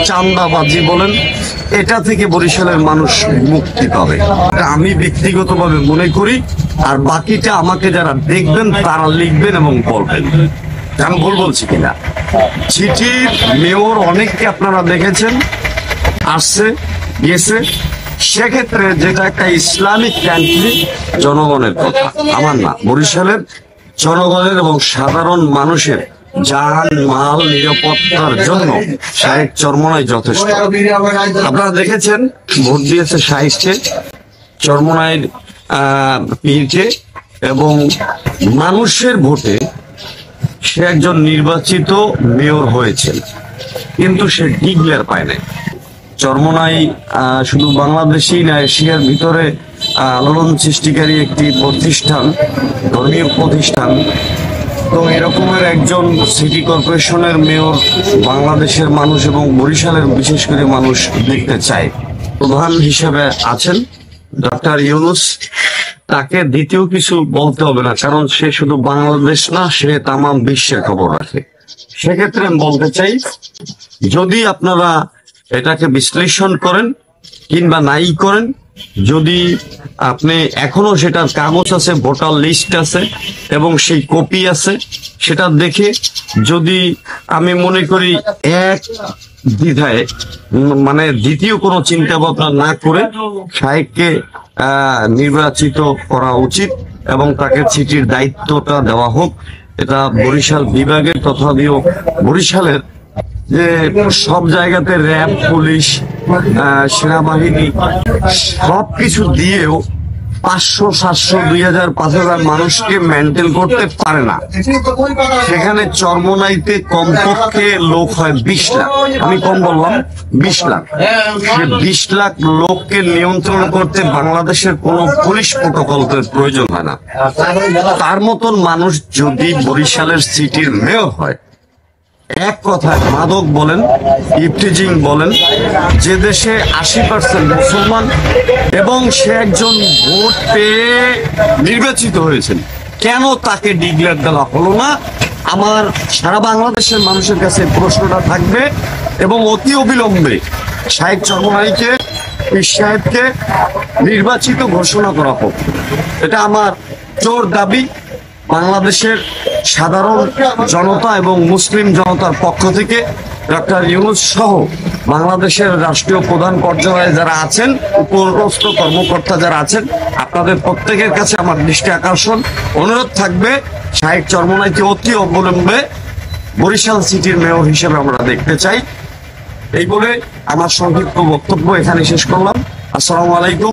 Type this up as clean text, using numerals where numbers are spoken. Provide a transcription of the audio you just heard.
চাঁদাবাজি বলেন, এটা থেকে বরিশালের মানুষ মুক্তি পাবে, এটা আমি ব্যক্তিগতভাবে মনে করি। আর বাকিটা আমাকে যারা দেখবেন তারা লিখবেন এবং বলবেন আমি ভুল বলছি কিনা। সিটির মেয়র অনেককে আপনারা দেখেছেন, আসছে গেছে, সেক্ষেত্রে যেটা একটা ইসলামিক কান্ট্রি, জনগণের কথা আমার না, বরিশালের জনগণের এবং সাধারণ মানুষের জান মাল নিরাপত্তার জন্য শাহেক চরমোনাই যথেষ্ট। আপনারা দেখেছেন ভোট দিয়েছে শাহেককে, চরমোনাইয়ের পীরকে, এবং মানুষের ভোটে সে একজন নির্বাচিত মেয়র হয়েছেন, কিন্তু সে ডিক্লেয়ার পায় নাই। চরমোনাই শুধু বাংলাদেশই না, এশিয়ার ভিতরে আলোড়ন সৃষ্টিকারী একটি প্রতিষ্ঠান, ধর্মীয় প্রতিষ্ঠান। তো এরকমের একজন সিটি কর্পোরেশনের মেয়র বাংলাদেশের মানুষ এবং বরিশালের বিশেষ করে মানুষ দেখতে চায়। প্রধান হিসেবে আছেন ডক্টর ইউনূস, তাকে দ্বিতীয় কিছু বলতে হবে না, কারণ সে শুধু বাংলাদেশ না, সে তামাম বিশ্বের খবর রাখে। সেক্ষেত্রে আমি বলতে চাই, যদি আপনারা এটাকে বিশ্লেষণ করেন কিংবা নাই করেন, যদি আপনি এখনো সেটার কাগজ আছে, ভোটার লিস্ট আছে এবং সেই কপি আছে, সেটা দেখে যদি আমি মনে করি এক দ্বিধায় মানে দ্বিতীয় কোনো চিন্তা ভাবনা না করে শাহেককে নির্বাচিত করা উচিত এবং তাকে সিটির দায়িত্বটা দেওয়া হোক। এটা বরিশাল বিভাগের তথাপিও বরিশালের যে সব জায়গাতে র্যাব, পুলিশ, সেনাবাহিনী সবকিছু দিয়েও 500, 700, 2000, 5000 মানুষকে মেনটেন করতে পারে না। সেখানে চরমোনাইতে কমপক্ষে লোক হয় 20 লাখ, আমি কম বললাম 20 লাখ। সে 20 লাখ লোককে নিয়ন্ত্রণ করতে বাংলাদেশের কোনো পুলিশ প্রোটোকলের প্রয়োজন হয় না। তার মতন মানুষ যদি বরিশালের সিটির মেয়র হয়, এক কথায় মাদক বলেন, ইফটিজিং বলেন, যে দেশে 80% মুসলমান এবং সে একজন ভোট পেয়ে নির্বাচিত হয়েছেন, কেন তাকে ডিক্লেয়ার দেওয়া হলো না? আমার সারা বাংলাদেশের মানুষের কাছে প্রশ্নটা থাকবে এবং অতি অবিলম্বে শাহেক চরমোনাইকে, পীর সাহেবকে নির্বাচিত ঘোষণা করা হোক। এটা আমার জোর দাবি। বাংলাদেশের সাধারণ জনতা এবং মুসলিম জনতার পক্ষ থেকে ডক্টর ইউনূস সহ বাংলাদেশের রাষ্ট্রীয় প্রধান পর্যায়ে যারা আছেন, উপরস্থ কর্মকর্তা যারা আছেন, আপনাদের প্রত্যেকের কাছে আমার দৃষ্টি আকর্ষণ, অনুরোধ থাকবে শাহেক চরমোনাইকে অতি অবলম্বে বরিশাল সিটির মেয়র হিসেবে আমরা দেখতে চাই। এই বলে আমার সংক্ষিপ্ত বক্তব্য এখানে শেষ করলাম। আসসালামু আলাইকুম।